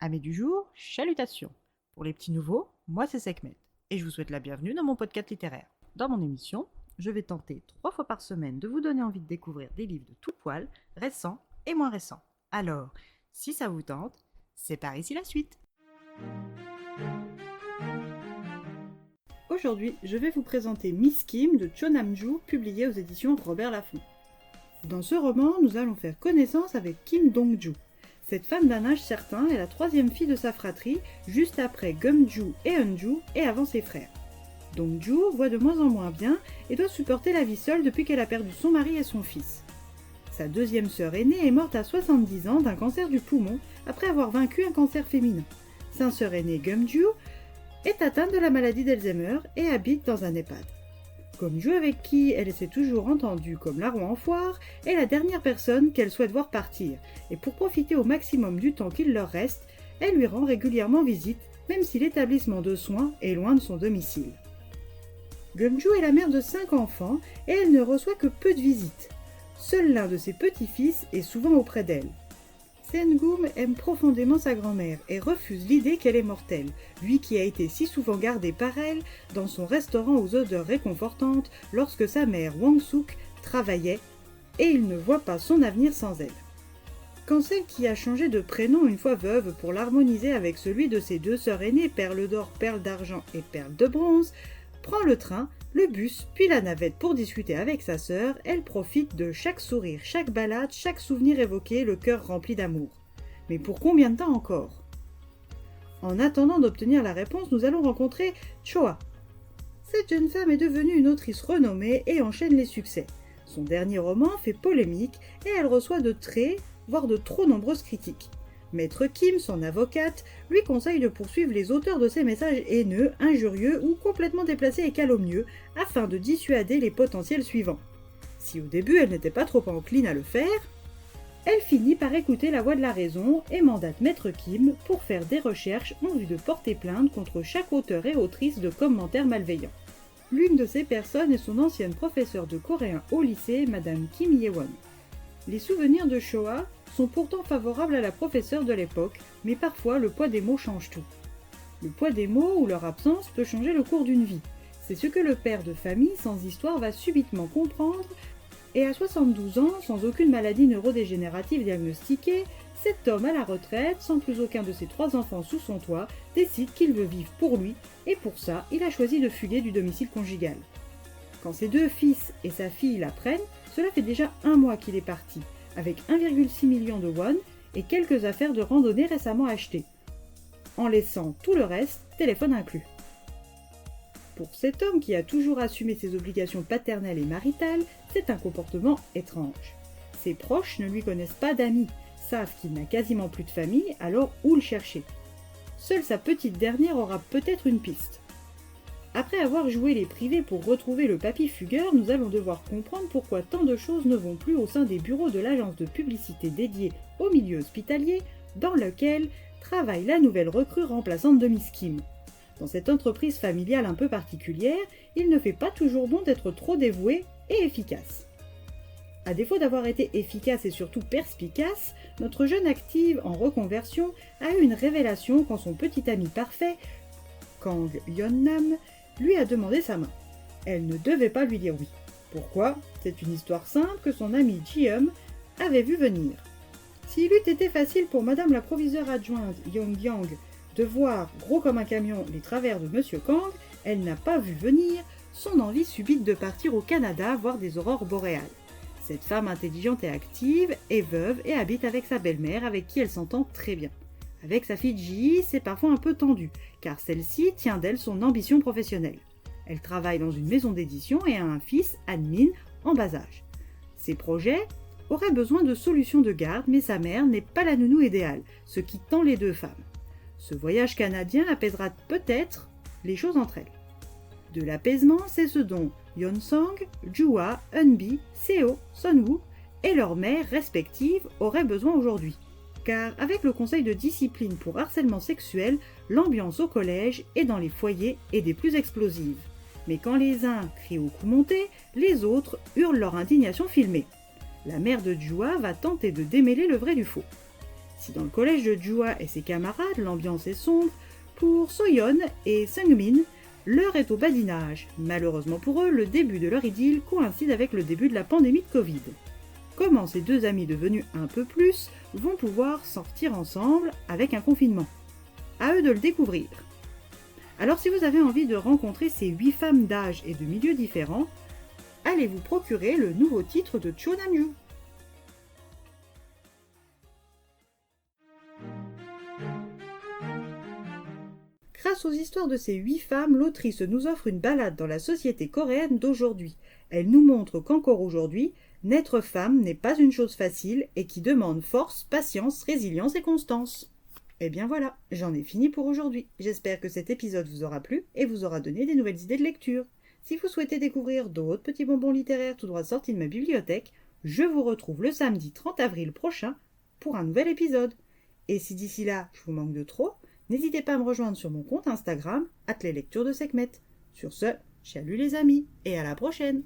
Amis du jour, chalutations. Pour les petits nouveaux, moi c'est Sekhmet et je vous souhaite la bienvenue dans mon podcast littéraire. Dans mon émission, je vais tenter 3 fois par semaine de vous donner envie de découvrir des livres de tout poil, récents et moins récents. Alors, si ça vous tente, c'est par ici la suite. Aujourd'hui, je vais vous présenter Miss Kim de Cho Nam-joo, publié aux éditions Robert Laffont. Dans ce roman, nous allons faire connaissance avec Kim Dong-joo. Cette femme d'un âge certain est la troisième fille de sa fratrie, juste après Gum-joo et Eun-joo et avant ses frères. Dong-joo voit de moins en moins bien et doit supporter la vie seule depuis qu'elle a perdu son mari et son fils. Sa deuxième sœur aînée est morte à 70 ans d'un cancer du poumon après avoir vaincu un cancer féminin. Sa sœur aînée Gum-joo est atteinte de la maladie d'Alzheimer et habite dans un EHPAD. Gum-joo, avec qui elle s'est toujours entendue comme la roue en foire, est la dernière personne qu'elle souhaite voir partir, et pour profiter au maximum du temps qu'il leur reste, elle lui rend régulièrement visite, même si l'établissement de soins est loin de son domicile. Gum-joo est la mère de 5 enfants, et elle ne reçoit que peu de visites. Seul l'un de ses petits-fils est souvent auprès d'elle. Seung-gun aime profondément sa grand-mère et refuse l'idée qu'elle est mortelle, lui qui a été si souvent gardé par elle dans son restaurant aux odeurs réconfortantes lorsque sa mère Wang-suk travaillait, et il ne voit pas son avenir sans elle. Quand celle qui a changé de prénom une fois veuve pour l'harmoniser avec celui de ses 2 sœurs aînées, Perle d'or, Perle d'argent et Perle de bronze, prend le train, le bus, puis la navette pour discuter avec sa sœur, elle profite de chaque sourire, chaque balade, chaque souvenir évoqué, le cœur rempli d'amour. Mais pour combien de temps encore ? En attendant d'obtenir la réponse, nous allons rencontrer Choa. Cette jeune femme est devenue une autrice renommée et enchaîne les succès. Son dernier roman fait polémique et elle reçoit de très, voire de trop nombreuses critiques. Maître Kim, son avocate, lui conseille de poursuivre les auteurs de ces messages haineux, injurieux ou complètement déplacés et calomnieux afin de dissuader les potentiels suivants. Si au début elle n'était pas trop encline à le faire, elle finit par écouter la voix de la raison et mandate Maître Kim pour faire des recherches en vue de porter plainte contre chaque auteur et autrice de commentaires malveillants. L'une de ces personnes est son ancienne professeure de coréen au lycée, Madame Kim Ye-won. Les souvenirs de Choa sont pourtant favorables à la professeure de l'époque, mais parfois le poids des mots change tout. Le poids des mots ou leur absence peut changer le cours d'une vie. C'est ce que le père de famille sans histoire va subitement comprendre, et à 72 ans, sans aucune maladie neurodégénérative diagnostiquée, cet homme à la retraite, sans plus aucun de ses 3 enfants sous son toit, décide qu'il veut vivre pour lui, et pour ça, il a choisi de fuguer du domicile conjugal. Quand ses 2 fils et sa fille l'apprennent, cela fait déjà 1 mois qu'il est parti, avec 1,6 million de won et quelques affaires de randonnée récemment achetées, en laissant tout le reste, téléphone inclus. Pour cet homme qui a toujours assumé ses obligations paternelles et maritales, c'est un comportement étrange. Ses proches ne lui connaissent pas d'amis, savent qu'il n'a quasiment plus de famille, alors où le chercher ? Seule sa petite dernière aura peut-être une piste. Après avoir joué les privés pour retrouver le papy fugueur, nous allons devoir comprendre pourquoi tant de choses ne vont plus au sein des bureaux de l'agence de publicité dédiée au milieu hospitalier, dans lequel travaille la nouvelle recrue remplaçante de Miss Kim. Dans cette entreprise familiale un peu particulière, il ne fait pas toujours bon d'être trop dévoué et efficace. À défaut d'avoir été efficace et surtout perspicace, notre jeune active en reconversion a eu une révélation quand son petit ami parfait, Kang Yeon-nam, lui a demandé sa main. Elle ne devait pas lui dire oui. Pourquoi ? C'est une histoire simple que son ami Ji-eum avait vu venir. S'il eût été facile pour madame la proviseure adjointe Yong-yang de voir, gros comme un camion, les travers de monsieur Kang, elle n'a pas vu venir son envie subite de partir au Canada voir des aurores boréales. Cette femme intelligente et active est veuve et habite avec sa belle-mère avec qui elle s'entend très bien. Avec sa fille Ji, c'est parfois un peu tendu, car celle-ci tient d'elle son ambition professionnelle. Elle travaille dans une maison d'édition et a un fils, admin, en bas âge. Ses projets auraient besoin de solutions de garde, mais sa mère n'est pas la nounou idéale, ce qui tend les 2 femmes. Ce voyage canadien apaisera peut-être les choses entre elles. De l'apaisement, c'est ce dont Yeon-sang, Jua, Eun-bi, Seo, Sun-woo et leurs mères respectives auraient besoin aujourd'hui. Car avec le conseil de discipline pour harcèlement sexuel, l'ambiance au collège et dans les foyers est des plus explosives. Mais quand les uns crient au coup monté, les autres hurlent leur indignation filmée. La mère de Jua va tenter de démêler le vrai du faux. Si dans le collège de Jua et ses camarades, l'ambiance est sombre, pour Soyeon et Seungmin, l'heure est au badinage. Malheureusement pour eux, le début de leur idylle coïncide avec le début de la pandémie de Covid. Comment ces deux amis devenus un peu plus vont pouvoir sortir ensemble avec un confinement? À eux de le découvrir. Alors si vous avez envie de rencontrer ces 8 femmes d'âge et de milieux différents, allez vous procurer le nouveau titre de Cho Namju. Grâce aux histoires de ces 8 femmes, l'autrice nous offre une balade dans la société coréenne d'aujourd'hui. Elle nous montre qu'encore aujourd'hui, n'être femme n'est pas une chose facile et qui demande force, patience, résilience et constance. Et bien voilà, j'en ai fini pour aujourd'hui. J'espère que cet épisode vous aura plu et vous aura donné des nouvelles idées de lecture. Si vous souhaitez découvrir d'autres petits bonbons littéraires tout droit sortis de ma bibliothèque, je vous retrouve le samedi 30 avril prochain pour un nouvel épisode. Et si d'ici là, je vous manque de trop, n'hésitez pas à me rejoindre sur mon compte Instagram, @leslecturesdesekhmet. Sur ce, salut les amis, et à la prochaine!